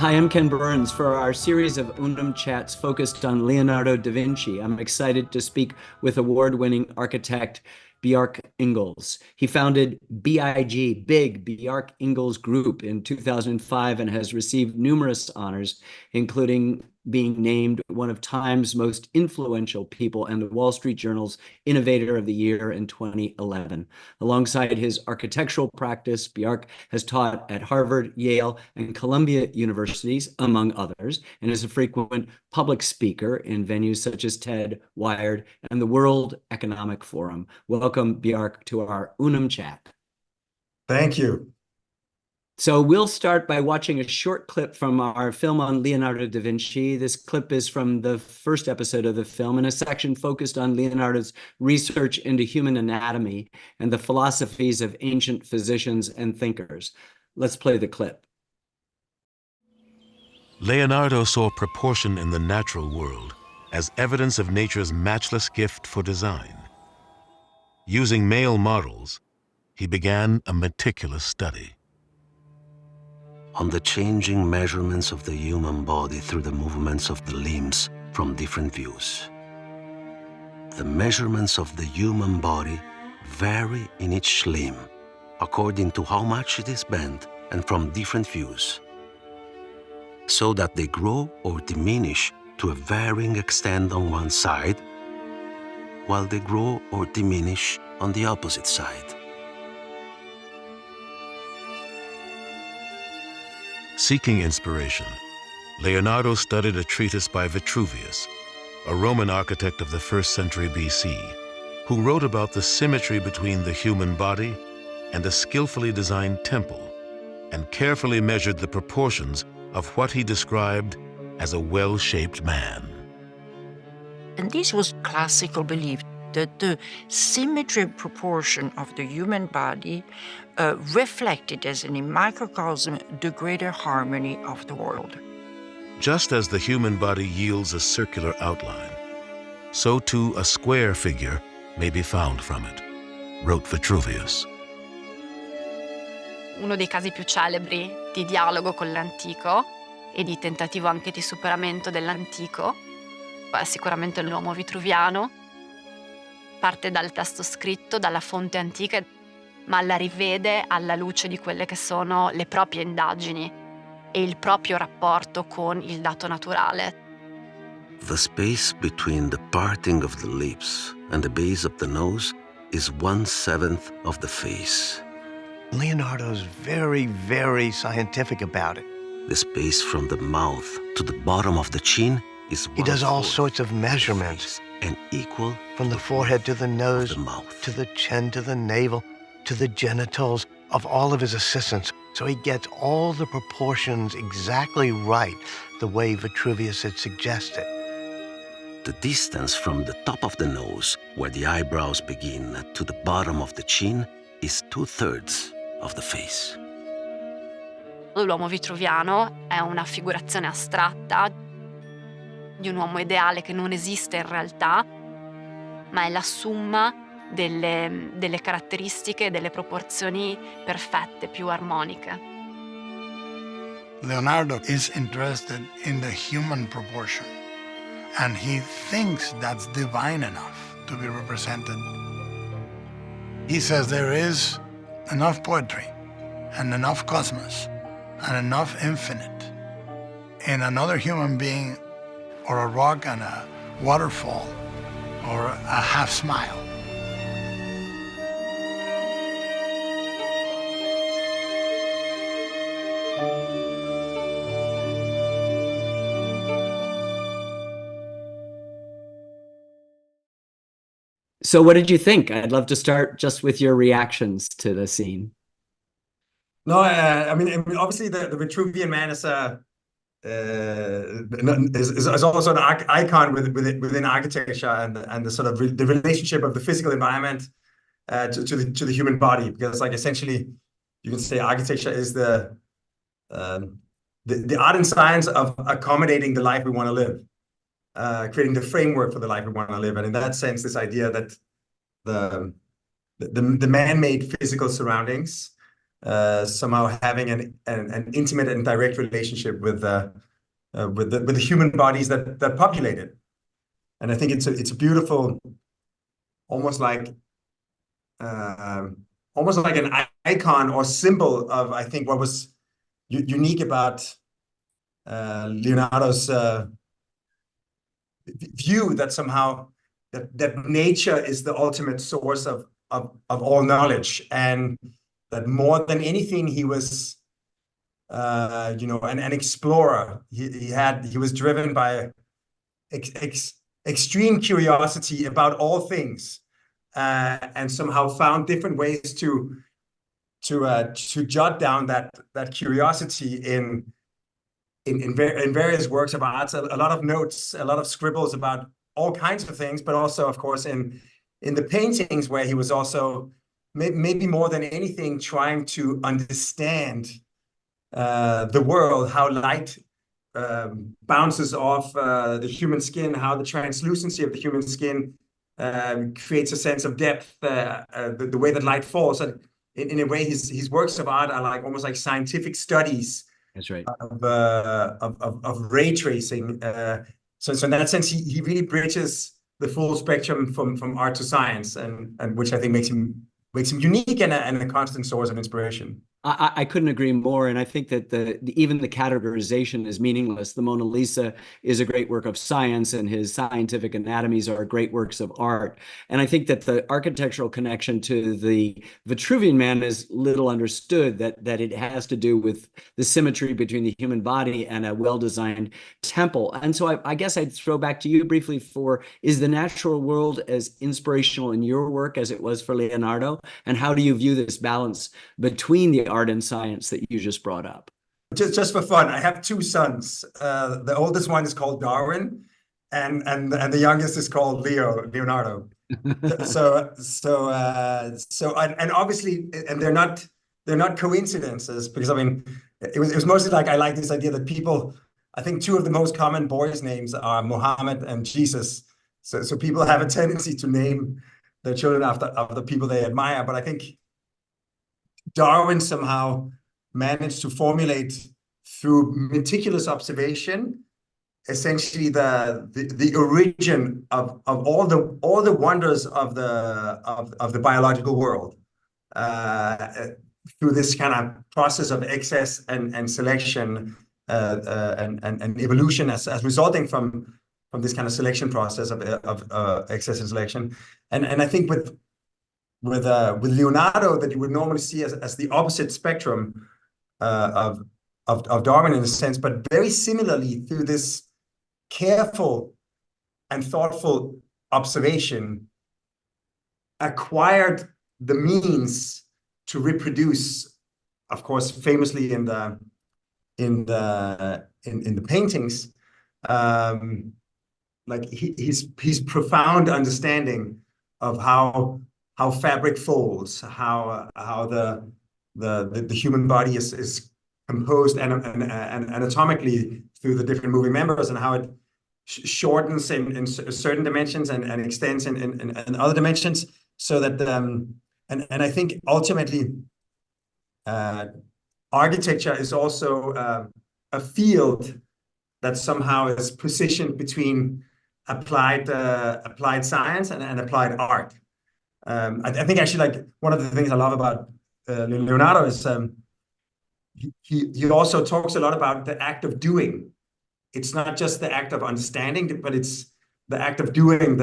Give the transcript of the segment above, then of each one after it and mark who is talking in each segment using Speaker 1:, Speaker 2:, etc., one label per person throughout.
Speaker 1: Hi, I'm Ken Burns. For our series of Unum Chats focused on Leonardo da Vinci, I'm excited to speak with award-winning architect Bjarke Ingels. He founded BIG, Bjarke Ingels Group, in 2005 and has received numerous honors, including being named one of Time's most influential people and the Wall Street Journal's Innovator of the Year in 2011. Alongside his architectural practice, Bjarke has taught at Harvard, Yale, and Columbia universities, among others, and is a frequent public speaker in venues such as TED, Wired, and the World Economic Forum. Welcome, Bjarke, to our Unum Chat.
Speaker 2: Thank you.
Speaker 1: So we'll start by watching a short clip from our film on Leonardo da Vinci. This clip is from the first episode of the film, in a section focused on Leonardo's research into human anatomy and the philosophies of ancient physicians and thinkers. Let's play the clip.
Speaker 3: Leonardo saw proportion in the natural world as evidence of nature's matchless gift for design. Using male models, he began a meticulous study.
Speaker 4: On the changing measurements of the human body through the movements of the limbs from different views. The measurements of the human body vary in each limb according to how much it is bent and from different views, so that they grow or diminish to a varying extent on one side, while they grow or diminish on the opposite side.
Speaker 3: Seeking inspiration, Leonardo studied a treatise by Vitruvius, a Roman architect of the 1st century BC, who wrote about the symmetry between the human body and a skillfully designed temple, and carefully measured the proportions of what he described as a well-shaped man.
Speaker 5: And this was classical belief, that the symmetry proportion of the human body reflected as in a microcosm the greater harmony of the world.
Speaker 3: Just as the human body yields a circular outline, so too a square figure may be found from it, wrote Vitruvius.
Speaker 6: Uno dei casi più celebri di dialogo con l'antico e di tentativo anche di superamento dell'antico è sicuramente l'uomo vitruviano. Parte dal testo scritto, dalla fonte antica, ma la rivede alla luce di quelle che sono le proprie indagini e il proprio rapporto con il dato naturale.
Speaker 4: The space between the parting of the lips and the base of the nose is 1/7 of the face.
Speaker 7: Leonardo's very, very scientific about it.
Speaker 4: The space from the mouth to the bottom of the chin is 1/4.
Speaker 7: He does all sorts of measurements.
Speaker 4: And equal
Speaker 7: from the forehead to the nose,
Speaker 4: the mouth,
Speaker 7: to the chin, to the navel, to the genitals of all of his assistants. So he gets all the proportions exactly right, the way Vitruvius had suggested.
Speaker 4: The distance from the top of the nose, where the eyebrows begin, to the bottom of the chin is 2/3 of the face.
Speaker 6: L'uomo vitruviano è una figurazione astratta di un uomo ideale che non esiste in realtà, ma è la somma delle caratteristiche e delle proporzioni perfette, più armoniche.
Speaker 8: Leonardo is interested in the human proportion, and he thinks that's divine enough to be represented. He says there is enough poetry and enough cosmos and enough infinite in another human being, or a rock and a waterfall, or a half smile.
Speaker 1: So what did you think? I'd love to start just with your reactions to the scene.
Speaker 2: No, I mean, obviously the Vitruvian man is also an icon within architecture and the sort of the relationship of the physical environment to the human body, because like essentially you can say architecture is the art and science of accommodating the life we want to live, creating the framework for the life we want to live. And in that sense, this idea that the man-made physical surroundings somehow having an intimate and direct relationship with the human bodies that populate it. And I think it's a beautiful, almost like an icon or symbol of, I think, what was unique about Leonardo's view that somehow that nature is the ultimate source of all knowledge, and that more than anything he was an explorer. He was driven by extreme curiosity about all things, and somehow found different ways to jot down that curiosity in various works of art. A lot of notes, a lot of scribbles about all kinds of things, but also, of course, in the paintings, where he was also maybe more than anything trying to understand the world, how light bounces off the human skin, how the translucency of the human skin creates a sense of depth, the way that light falls. And in a way, his works of art are like almost like scientific studies.
Speaker 1: That's right.
Speaker 2: Of ray tracing. So in that sense, he really bridges the full spectrum from art to science, and which I think makes him unique and a constant source of inspiration.
Speaker 1: I couldn't agree more, and I think that even the categorization is meaningless. The Mona Lisa is a great work of science, and his scientific anatomies are great works of art. And I think that the architectural connection to the Vitruvian Man is little understood, that it has to do with the symmetry between the human body and a well-designed temple. And so I guess I'd throw back to you briefly is the natural world as inspirational in your work as it was for Leonardo? And how do you view this balance between the art and science that you just brought up?
Speaker 2: Just for fun, I have two sons. The oldest one is called Darwin, and the youngest is called Leonardo. And obviously, and they're not coincidences, because I mean, it was mostly like, I like this idea that people, I think two of the most common boys' names are Muhammad and Jesus. So people have a tendency to name their children after people they admire, but I think Darwin somehow managed to formulate through meticulous observation essentially the origin of all the wonders of the biological world through this kind of process of excess and selection and evolution as resulting from this kind of selection process of excess and selection. And I think with Leonardo, that you would normally see as the opposite spectrum of Darwin in a sense, but very similarly through this careful and thoughtful observation, acquired the means to reproduce, of course, famously in the paintings, like his profound understanding of how fabric folds, how the human body is composed and anatomically through the different moving members, and how it shortens in certain dimensions and extends in other dimensions, so that and I think ultimately architecture is also a field that somehow is positioned between applied science and applied art. I think actually, like, one of the things I love about Leonardo is he also talks a lot about the act of doing. It's not just the act of understanding, but it's the act of doing.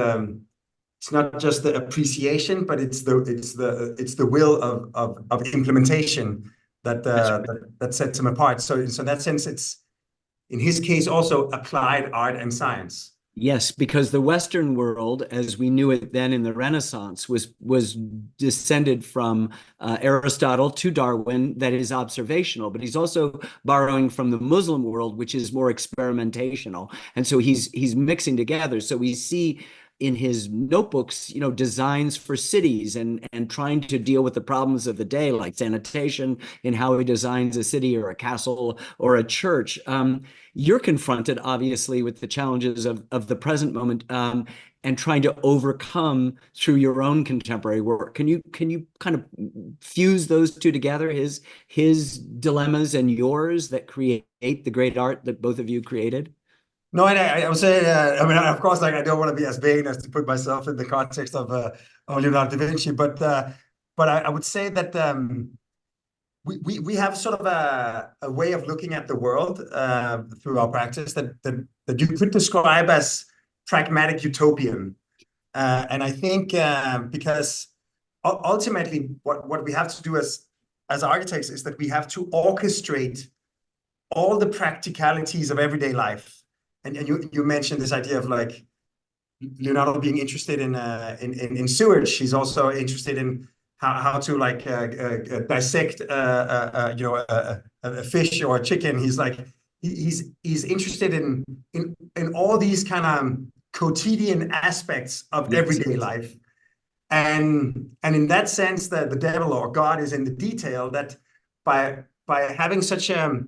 Speaker 2: It's not just the appreciation, but it's the will of implementation that sets him apart. So in that sense, it's in his case also applied art and science.
Speaker 1: Yes, because the Western world, as we knew it then in the Renaissance, was descended from Aristotle to Darwin, that is observational, but he's also borrowing from the Muslim world, which is more experimentational. And so he's mixing together. So we see in his notebooks, designs for cities and trying to deal with the problems of the day, like sanitation, in how he designs a city or a castle or a church. You're confronted, obviously, with the challenges of the present moment. and trying to overcome through your own contemporary work. Can you kind of fuse those two together, his dilemmas and yours, that create the great art that both of you created?
Speaker 2: No, and I would say, I mean, of course, like I don't want to be as vain as to put myself in the context of Leonardo da Vinci, but I would say that we have sort of a way of looking at the world through our practice that you could describe as pragmatic utopian, and I think because ultimately what we have to do as architects is that we have to orchestrate all the practicalities of everyday life. And you mentioned this idea of like Leonardo being interested in sewage. He's also interested in how to like dissect a fish or a chicken. He's like he's interested in all these kind of quotidian aspects of everyday life. And in that sense, the devil or God is in the detail, that by having such a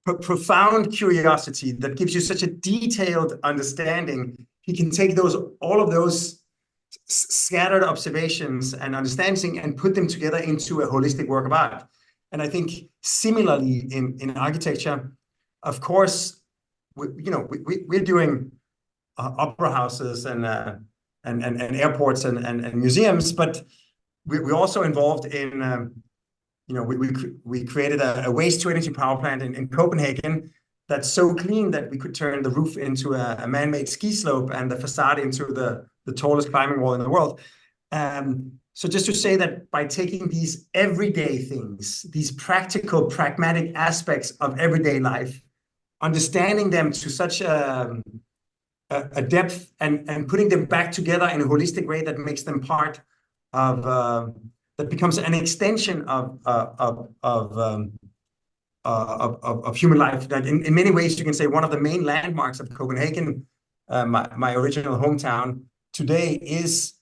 Speaker 2: profound curiosity that gives you such a detailed understanding, he can take all of those scattered observations and understanding and put them together into a holistic work of art. And I think similarly in architecture, of course, we're doing opera houses and airports and museums, but we're also involved in we created a waste-to-energy power plant in Copenhagen that's so clean that we could turn the roof into a man-made ski slope and the facade into the tallest climbing wall in the world. So just to say that by taking these everyday things, these practical, pragmatic aspects of everyday life, understanding them to such a depth and putting them back together in a holistic way that makes them part of that becomes an extension of human life. That in many ways you can say one of the main landmarks of Copenhagen, my original hometown, today is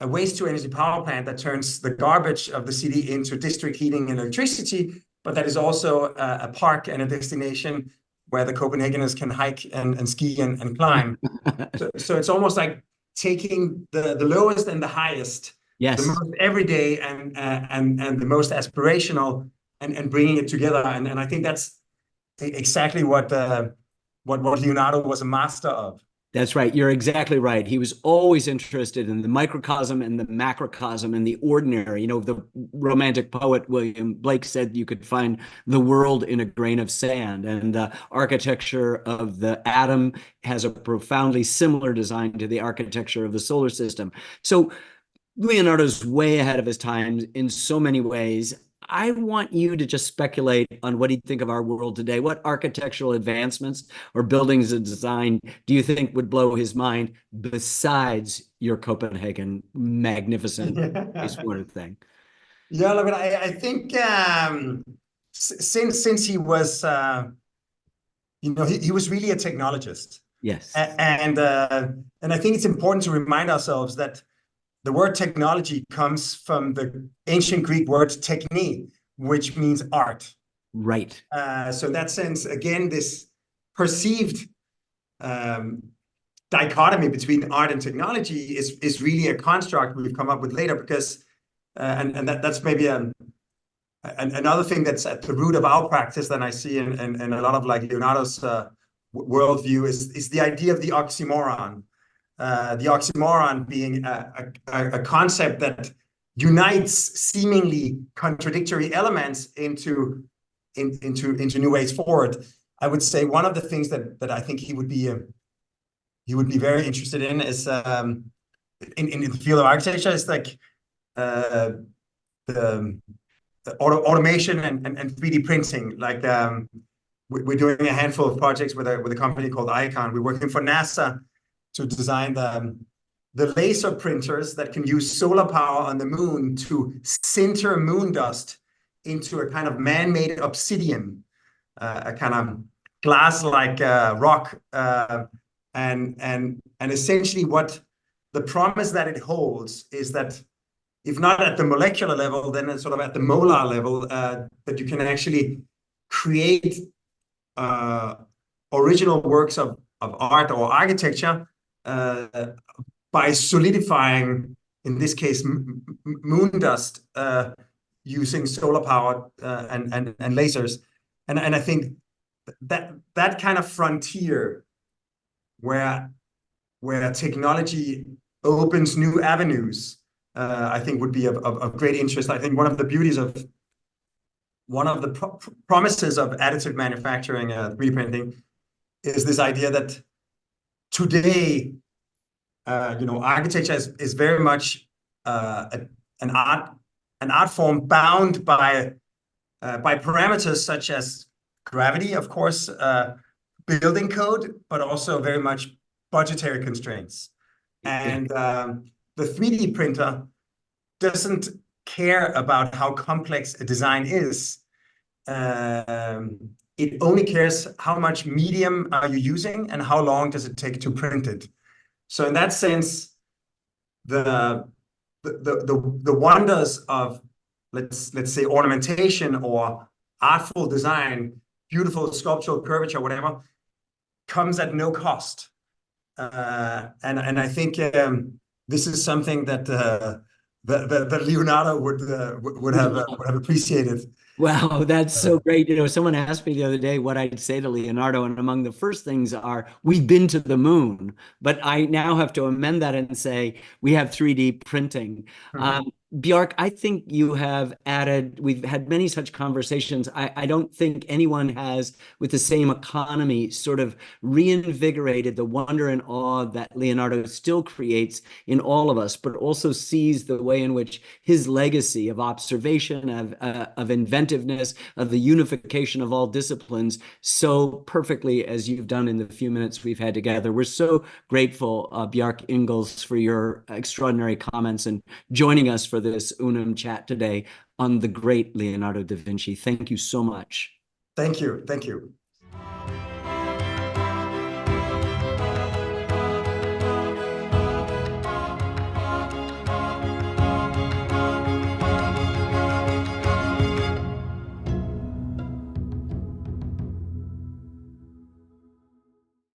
Speaker 2: a waste-to-energy power plant that turns the garbage of the city into district heating and electricity, but that is also a park and a destination where the Copenhageners can hike and ski and climb. So it's almost like taking the lowest and the highest,
Speaker 1: yes,
Speaker 2: the most everyday and the most aspirational, and bringing it together. And I think that's exactly what Leonardo was a master of.
Speaker 1: That's right. You're exactly right. He was always interested in the microcosm and the macrocosm and the ordinary. The Romantic poet William Blake said you could find the world in a grain of sand, and the architecture of the atom has a profoundly similar design to the architecture of the solar system. So Leonardo's way ahead of his time in so many ways. I want you to just speculate on what he'd think of our world today. What architectural advancements or buildings and design do you think would blow his mind besides your Copenhagen magnificent wastewater thing?
Speaker 2: Yeah, I mean, I think since he was, he was really a technologist.
Speaker 1: Yes,
Speaker 2: and I think it's important to remind ourselves that the word technology comes from the ancient Greek word techne, which means art.
Speaker 1: Right.
Speaker 2: So in that sense, again, this perceived dichotomy between art and technology is really a construct we've come up with later, because and that's maybe another thing that's at the root of our practice that I see in a lot of like Leonardo's worldview is the idea of the oxymoron. The oxymoron being a concept that unites seemingly contradictory elements into new ways forward. I would say one of the things that I think he would be very interested in is in the field of architecture is like the automation and 3D printing. Like we're doing a handful of projects with a company called Icon. We're working for NASA to design the laser printers that can use solar power on the moon to sinter moon dust into a kind of man-made obsidian, a kind of glass-like rock, and essentially what the promise that it holds is that if not at the molecular level, then sort of at the molar level, that you can actually create original works of art or architecture by solidifying, in this case, moon dust using solar power and lasers. And I think that kind of frontier where technology opens new avenues, I think would be of great interest. I think one of the beauties of promises of additive manufacturing, 3D printing, is this idea that today, architecture is very much an art form bound by parameters such as gravity, of course, building code, but also very much budgetary constraints. And the 3D printer doesn't care about how complex a design is. It only cares how much medium are you using and how long does it take to print it. So in that sense, the wonders of let's say ornamentation or artful design, beautiful sculptural curvature, whatever, comes at no cost. And I think this is something that Leonardo would have appreciated.
Speaker 1: Wow, that's so great. Someone asked me the other day what I'd say to Leonardo, and among the first things are, we've been to the moon, but I now have to amend that and say, we have 3D printing. Bjarke, I think you have added, we've had many such conversations. I don't think anyone has, with the same economy, sort of reinvigorated the wonder and awe that Leonardo still creates in all of us, but also sees the way in which his legacy of observation, of inventiveness, of the unification of all disciplines so perfectly as you've done in the few minutes we've had together. We're so grateful, Bjarke Ingels, for your extraordinary comments and joining us for this Unum chat today on the great Leonardo da Vinci. Thank you so much.
Speaker 2: Thank you. Thank you.